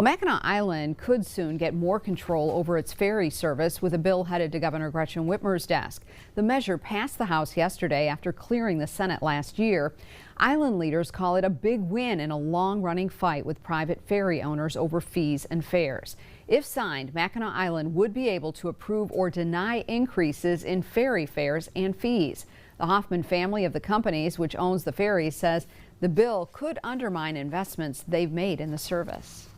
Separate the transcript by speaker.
Speaker 1: Well, Mackinac Island could soon get more control over its ferry service with a bill headed to Governor Gretchen Whitmer's desk. The measure passed the House yesterday after clearing the Senate last year. Island leaders call it a big win in a long-running fight with private ferry owners over fees and fares. If signed, Mackinac Island would be able to approve or deny increases in ferry fares and fees. The Hoffman family of the companies, which owns the ferries, says the bill could undermine investments they've made in the service.